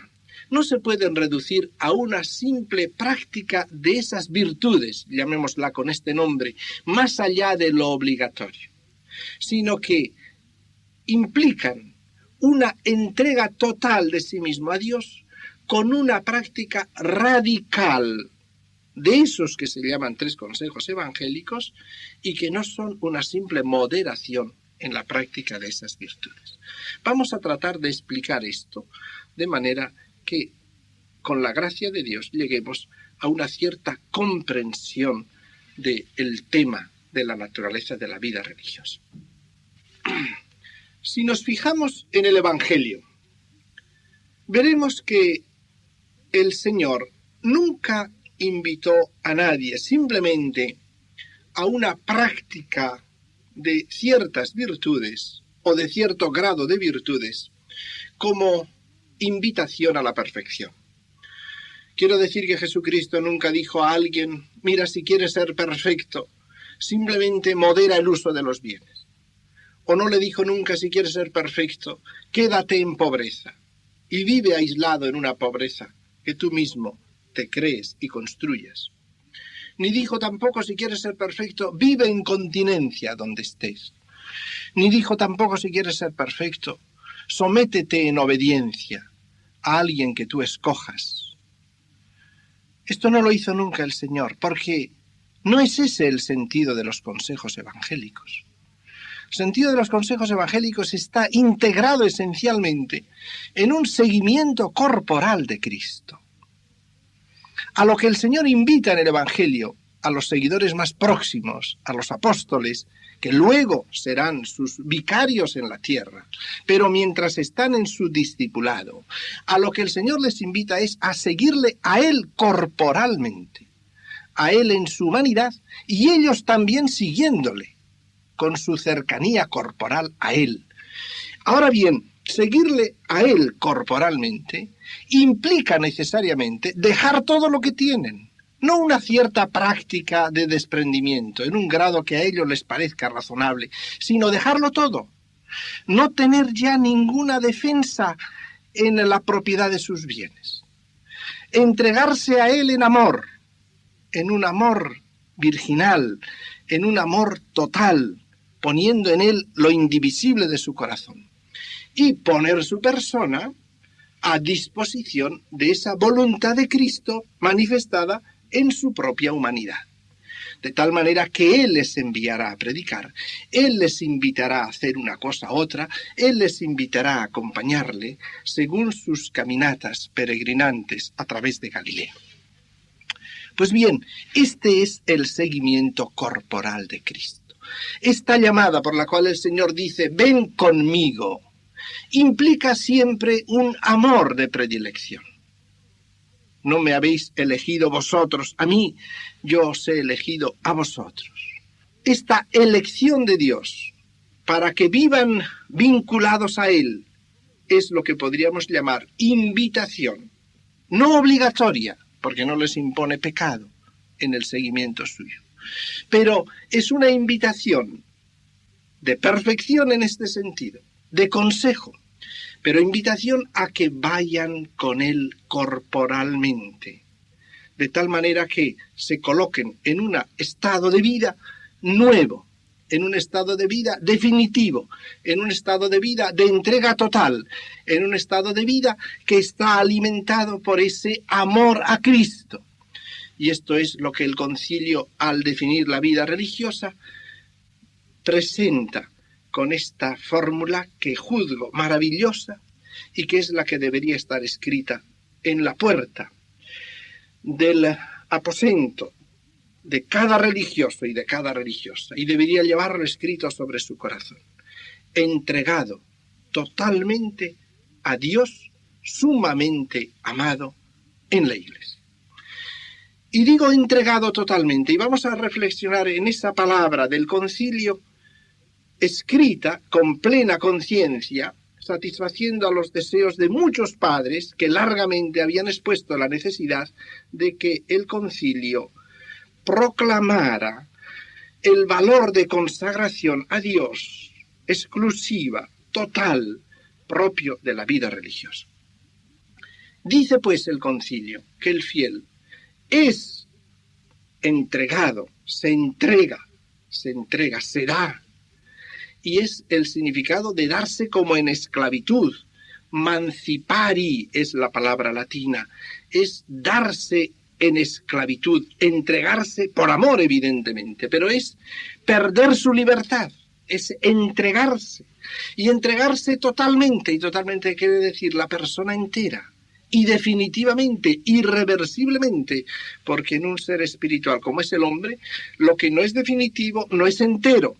no se pueden reducir a una simple práctica de esas virtudes, llamémosla con este nombre, más allá de lo obligatorio, sino que implican una entrega total de sí mismo a Dios con una práctica radical de esos que se llaman 3 consejos evangélicos y que no son una simple moderación en la práctica de esas virtudes. Vamos a tratar de explicar esto de manera que, con la gracia de Dios, lleguemos a una cierta comprensión del tema de la naturaleza de la vida religiosa. Si nos fijamos en el Evangelio, veremos que el Señor nunca invitó a nadie simplemente a una práctica de ciertas virtudes o de cierto grado de virtudes como invitación a la perfección. Quiero decir que Jesucristo nunca dijo a alguien: mira, si quieres ser perfecto, simplemente modera el uso de los bienes. O no le dijo nunca: si quieres ser perfecto, quédate en pobreza y vive aislado en una pobreza que tú mismo te crees y construyas. Ni dijo tampoco: si quieres ser perfecto, vive en continencia donde estés. Ni dijo tampoco: si quieres ser perfecto, sométete en obediencia a alguien que tú escojas. Esto no lo hizo nunca el Señor, porque no es ese el sentido de los consejos evangélicos. El sentido de los consejos evangélicos está integrado esencialmente en un seguimiento corporal de Cristo. A lo que el Señor invita en el Evangelio a los seguidores más próximos, a los apóstoles, que luego serán sus vicarios en la tierra, pero mientras están en su discipulado, a lo que el Señor les invita es a seguirle a Él corporalmente, a Él en su humanidad, y ellos también siguiéndole, con su cercanía corporal a Él. Ahora bien, seguirle a Él corporalmente implica necesariamente dejar todo lo que tienen, no una cierta práctica de desprendimiento en un grado que a ellos les parezca razonable, sino dejarlo todo, no tener ya ninguna defensa en la propiedad de sus bienes, entregarse a Él en amor, en un amor virginal, en un amor total, poniendo en Él lo indivisible de su corazón, y poner su persona a disposición de esa voluntad de Cristo manifestada en su propia humanidad. De tal manera que Él les enviará a predicar, Él les invitará a hacer una cosa u otra, Él les invitará a acompañarle según sus caminatas peregrinantes a través de Galilea. Pues bien, este es el seguimiento corporal de Cristo. Esta llamada por la cual el Señor dice, ven conmigo, implica siempre un amor de predilección. No me habéis elegido vosotros a mí, yo os he elegido a vosotros. Esta elección de Dios para que vivan vinculados a Él es lo que podríamos llamar invitación, no obligatoria, porque no les impone pecado en el seguimiento suyo, pero es una invitación de perfección en este sentido, de consejo, pero invitación a que vayan con Él corporalmente, de tal manera que se coloquen en un estado de vida nuevo, en un estado de vida definitivo, en un estado de vida de entrega total, en un estado de vida que está alimentado por ese amor a Cristo. Y esto es lo que el concilio, al definir la vida religiosa, presenta con esta fórmula que juzgo maravillosa y que es la que debería estar escrita en la puerta del aposento de cada religioso y de cada religiosa, y debería llevarlo escrito sobre su corazón. Entregado totalmente a Dios, sumamente amado en la Iglesia. Y digo entregado totalmente, y vamos a reflexionar en esa palabra del concilio, escrita con plena conciencia, satisfaciendo a los deseos de muchos padres que largamente habían expuesto la necesidad de que el concilio proclamara el valor de consagración a Dios, exclusiva, total, propio de la vida religiosa. Dice pues el concilio que el fiel es entregado, se entrega, se da, y es el significado de darse como en esclavitud. Mancipari es la palabra latina, es darse en esclavitud, entregarse por amor evidentemente, pero es perder su libertad, es entregarse, y entregarse totalmente, y totalmente quiere decir la persona entera, y definitivamente, irreversiblemente, porque en un ser espiritual como es el hombre, lo que no es definitivo no es entero,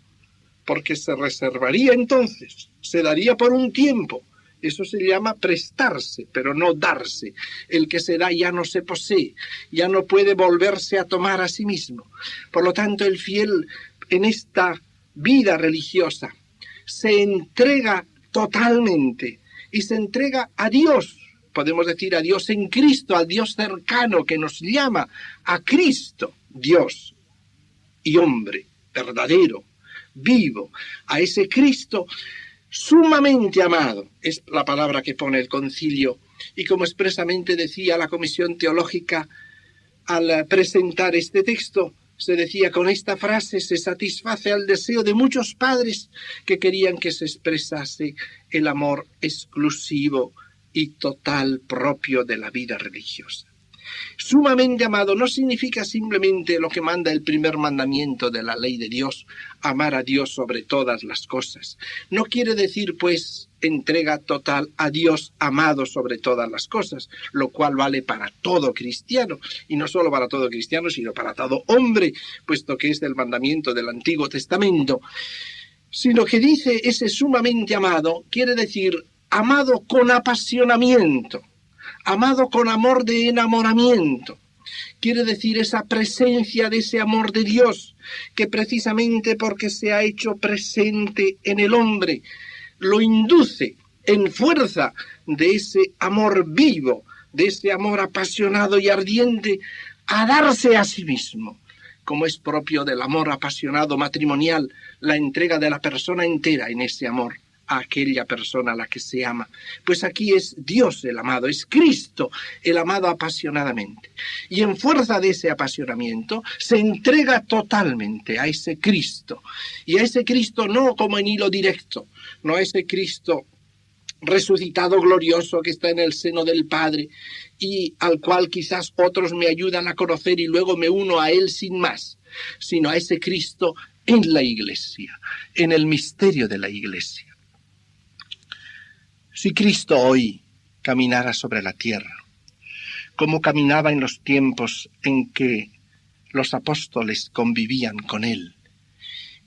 porque se reservaría entonces, se daría por un tiempo. Eso se llama prestarse, pero no darse. El que se da ya no se posee, ya no puede volverse a tomar a sí mismo. Por lo tanto, el fiel en esta vida religiosa se entrega totalmente y se entrega a Dios. Podemos decir a Dios en Cristo, al Dios cercano que nos llama a Cristo, Dios y hombre verdadero, vivo, a ese Cristo sumamente amado, es la palabra que pone el concilio, y como expresamente decía la Comisión Teológica al presentar este texto, se decía con esta frase se satisface al deseo de muchos padres que querían que se expresase el amor exclusivo y total propio de la vida religiosa. Sumamente amado no significa simplemente lo que manda el primer mandamiento de la ley de Dios, amar a Dios sobre todas las cosas. No quiere decir, pues, entrega total a Dios amado sobre todas las cosas, lo cual vale para todo cristiano, y no solo para todo cristiano, sino para todo hombre, puesto que es del mandamiento del Antiguo Testamento, sino que dice ese sumamente amado, quiere decir amado con apasionamiento, amado con amor de enamoramiento. Quiere decir esa presencia de ese amor de Dios, que precisamente porque se ha hecho presente en el hombre, lo induce en fuerza de ese amor vivo, de ese amor apasionado y ardiente, a darse a sí mismo, como es propio del amor apasionado matrimonial, la entrega de la persona entera en ese amor a aquella persona a la que se ama. Pues aquí es Dios el amado, es Cristo el amado apasionadamente. Y en fuerza de ese apasionamiento se entrega totalmente a ese Cristo. Y a ese Cristo no como en hilo directo, no a ese Cristo resucitado glorioso que está en el seno del Padre y al cual quizás otros me ayudan a conocer y luego me uno a Él sin más, sino a ese Cristo en la Iglesia, en el misterio de la Iglesia. Si Cristo hoy caminara sobre la tierra, como caminaba en los tiempos en que los apóstoles convivían con Él,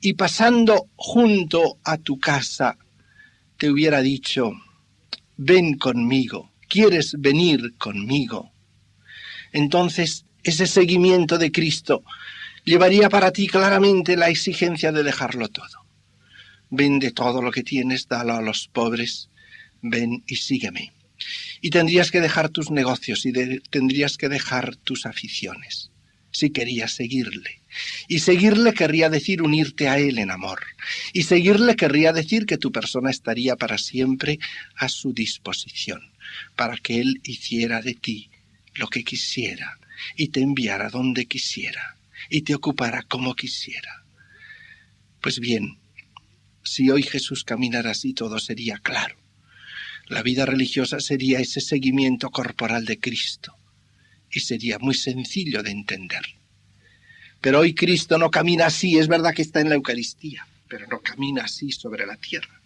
y pasando junto a tu casa te hubiera dicho, ven conmigo, ¿quieres venir conmigo? Entonces ese seguimiento de Cristo llevaría para ti claramente la exigencia de dejarlo todo. Vende todo lo que tienes, dalo a los pobres, ven y sígueme. Y tendrías que dejar tus negocios y tendrías que dejar tus aficiones, si querías seguirle. Y seguirle querría decir unirte a Él en amor. Y seguirle querría decir que tu persona estaría para siempre a su disposición, para que Él hiciera de ti lo que quisiera, y te enviara donde quisiera, y te ocupara como quisiera. Pues bien, si hoy Jesús caminara así, todo sería claro. La vida religiosa sería ese seguimiento corporal de Cristo, y sería muy sencillo de entender. Pero hoy Cristo no camina así, es verdad que está en la Eucaristía, pero no camina así sobre la tierra.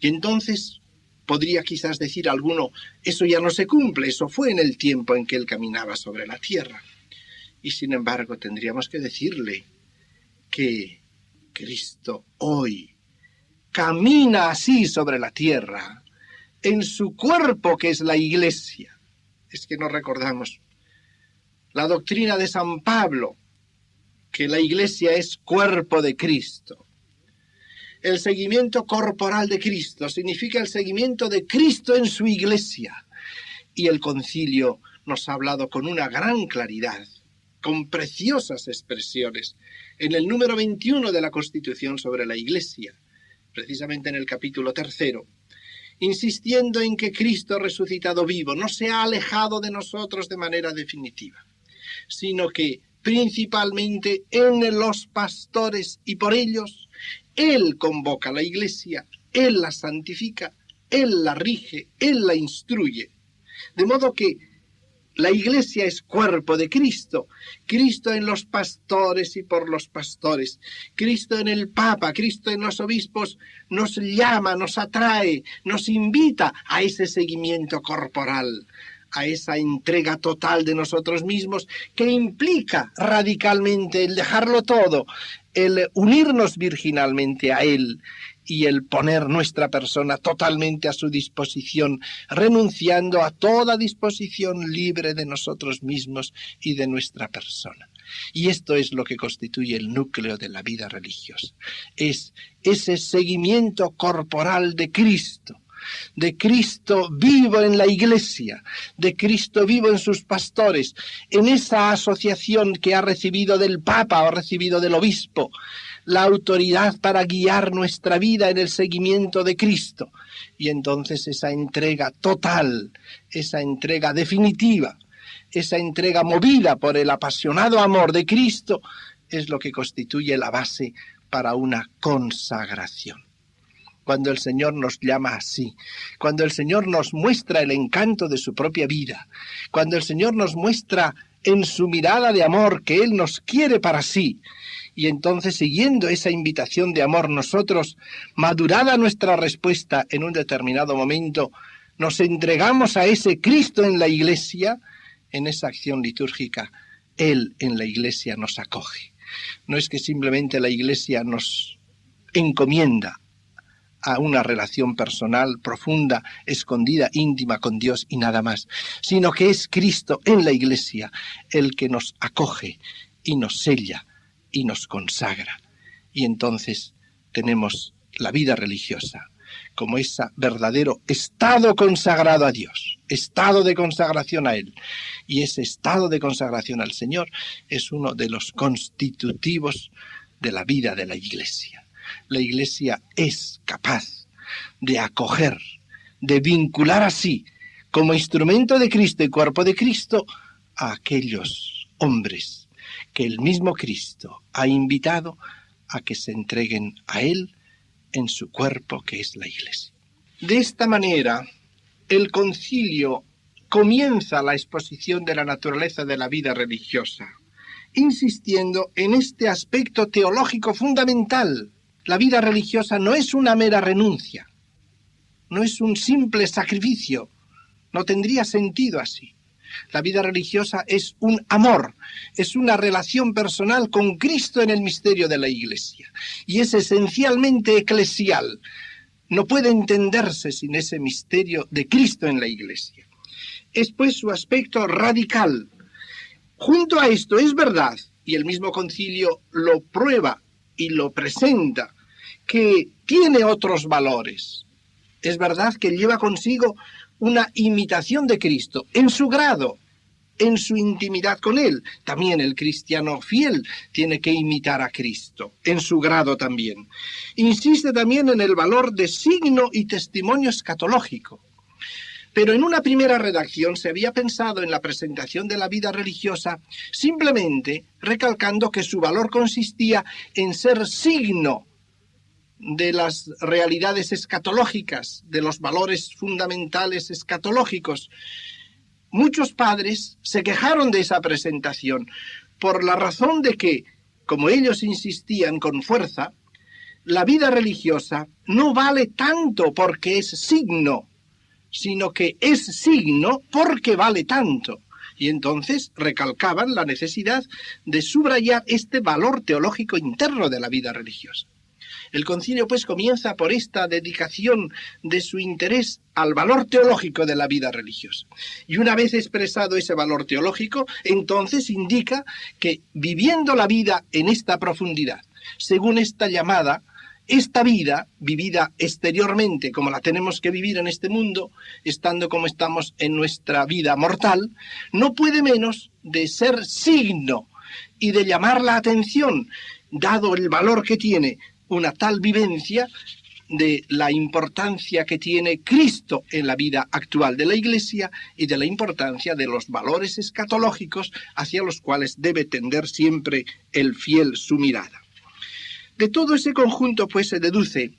Y entonces podría quizás decir alguno, eso ya no se cumple, eso fue en el tiempo en que Él caminaba sobre la tierra. Y sin embargo tendríamos que decirle que Cristo hoy camina así sobre la tierra, en su cuerpo que es la Iglesia. Es que no recordamos la doctrina de San Pablo, que la Iglesia es cuerpo de Cristo. El seguimiento corporal de Cristo significa el seguimiento de Cristo en su Iglesia. Y el concilio nos ha hablado con una gran claridad, con preciosas expresiones, en el número 21 de la Constitución sobre la Iglesia, precisamente en el capítulo 3, insistiendo en que Cristo resucitado vivo no se ha alejado de nosotros de manera definitiva, sino que principalmente en los pastores y por ellos, Él convoca a la Iglesia, Él la santifica, Él la rige, Él la instruye. De modo que la Iglesia es cuerpo de Cristo, Cristo en los pastores y por los pastores, Cristo en el Papa, Cristo en los obispos nos llama, nos atrae, nos invita a ese seguimiento corporal, a esa entrega total de nosotros mismos que implica radicalmente el dejarlo todo, el unirnos virginalmente a Él y el poner nuestra persona totalmente a su disposición, renunciando a toda disposición libre de nosotros mismos y de nuestra persona. Y esto es lo que constituye el núcleo de la vida religiosa. Es ese seguimiento corporal de Cristo vivo en la Iglesia, de Cristo vivo en sus pastores, en esa asociación que ha recibido del Papa o ha recibido del Obispo, la autoridad para guiar nuestra vida en el seguimiento de Cristo. Y entonces esa entrega total, esa entrega definitiva, esa entrega movida por el apasionado amor de Cristo, es lo que constituye la base para una consagración. Cuando el Señor nos llama así, cuando el Señor nos muestra el encanto de su propia vida, cuando el Señor nos muestra en su mirada de amor que Él nos quiere para sí, y entonces siguiendo esa invitación de amor nosotros, madurada nuestra respuesta en un determinado momento, nos entregamos a ese Cristo en la Iglesia, en esa acción litúrgica, Él en la Iglesia nos acoge. No es que simplemente la Iglesia nos encomienda a una relación personal, profunda, escondida, íntima con Dios y nada más, sino que es Cristo en la Iglesia el que nos acoge y nos sella y nos consagra. Y entonces tenemos la vida religiosa como ese verdadero estado consagrado a Dios, estado de consagración a Él. Y ese estado de consagración al Señor es uno de los constitutivos de la vida de la Iglesia. La Iglesia es capaz de acoger, de vincular así, como instrumento de Cristo y cuerpo de Cristo, a aquellos hombres que el mismo Cristo ha invitado a que se entreguen a Él en su cuerpo que es la Iglesia. De esta manera, el concilio comienza la exposición de la naturaleza de la vida religiosa, insistiendo en este aspecto teológico fundamental. La vida religiosa no es una mera renuncia, no es un simple sacrificio, no tendría sentido así, La vida religiosa es un amor, es una relación personal con Cristo en el misterio de la Iglesia. Y es esencialmente eclesial. No puede entenderse sin ese misterio de Cristo en la Iglesia. Es pues su aspecto radical. Junto a esto es verdad, y el mismo concilio lo prueba y lo presenta, que tiene otros valores. Es verdad que lleva consigo una imitación de Cristo en su grado, en su intimidad con Él. También el cristiano fiel tiene que imitar a Cristo, en su grado también. Insiste también en el valor de signo y testimonio escatológico. Pero en una primera redacción se había pensado en la presentación de la vida religiosa simplemente recalcando que su valor consistía en ser signo de las realidades escatológicas, de los valores fundamentales escatológicos. Muchos padres se quejaron de esa presentación por la razón de que, como ellos insistían con fuerza, la vida religiosa no vale tanto porque es signo, sino que es signo porque vale tanto. Y entonces recalcaban la necesidad de subrayar este valor teológico interno de la vida religiosa. El concilio pues comienza por esta dedicación de su interés al valor teológico de la vida religiosa. Y una vez expresado ese valor teológico, entonces indica que viviendo la vida en esta profundidad, según esta llamada, esta vida, vivida exteriormente como la tenemos que vivir en este mundo, estando como estamos en nuestra vida mortal, no puede menos de ser signo y de llamar la atención, dado el valor que tiene una tal vivencia de la importancia que tiene Cristo en la vida actual de la Iglesia y de la importancia de los valores escatológicos hacia los cuales debe tender siempre el fiel su mirada. De todo ese conjunto, pues, se deduce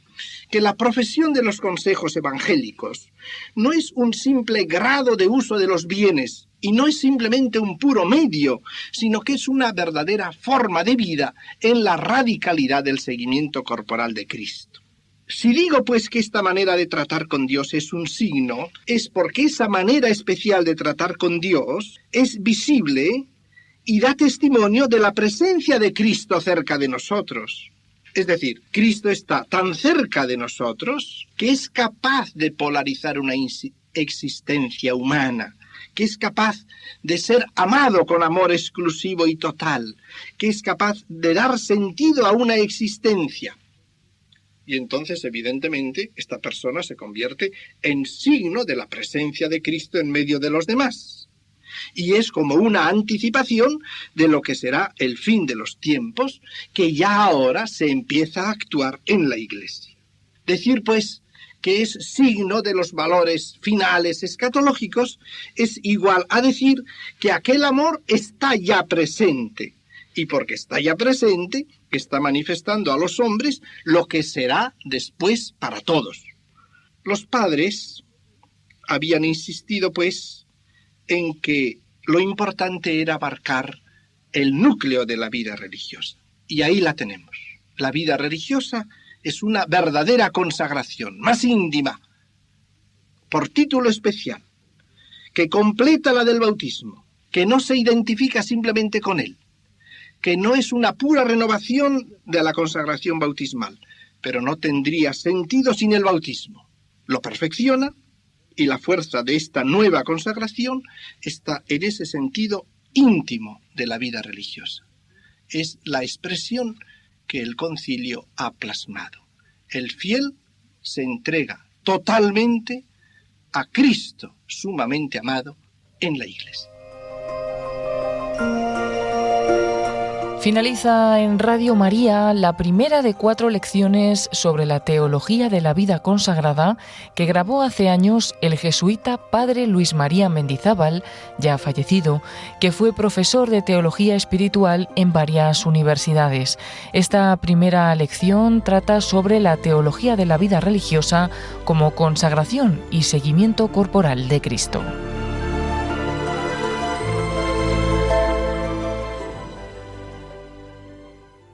que la profesión de los consejos evangélicos no es un simple grado de uso de los bienes y no es simplemente un puro medio, sino que es una verdadera forma de vida en la radicalidad del seguimiento corporal de Cristo. Si digo, pues, que esta manera de tratar con Dios es un signo, es porque esa manera especial de tratar con Dios es visible y da testimonio de la presencia de Cristo cerca de nosotros. Es decir, Cristo está tan cerca de nosotros que es capaz de polarizar una existencia humana, que es capaz de ser amado con amor exclusivo y total, que es capaz de dar sentido a una existencia. Y entonces, evidentemente, esta persona se convierte en signo de la presencia de Cristo en medio de los demás. Y es como una anticipación de lo que será el fin de los tiempos, que ya ahora se empieza a actuar en la Iglesia. Decir, pues, que es signo de los valores finales escatológicos es igual a decir que aquel amor está ya presente. Y porque está ya presente, está manifestando a los hombres lo que será después para todos. Los padres habían insistido, pues, en que lo importante era abarcar el núcleo de la vida religiosa. Y ahí la tenemos. La vida religiosa es una verdadera consagración, más íntima, por título especial, que completa la del bautismo, que no se identifica simplemente con él, que no es una pura renovación de la consagración bautismal, pero no tendría sentido sin el bautismo. Lo perfecciona. Y la fuerza de esta nueva consagración está en ese sentido íntimo de la vida religiosa. Es la expresión que el concilio ha plasmado. El fiel se entrega totalmente a Cristo sumamente amado en la Iglesia. Finaliza en Radio María la primera de 4 lecciones sobre la teología de la vida consagrada que grabó hace años el jesuita padre Luis María Mendizábal, ya fallecido, que fue profesor de teología espiritual en varias universidades. Esta primera lección trata sobre la teología de la vida religiosa como consagración y seguimiento corporal de Cristo.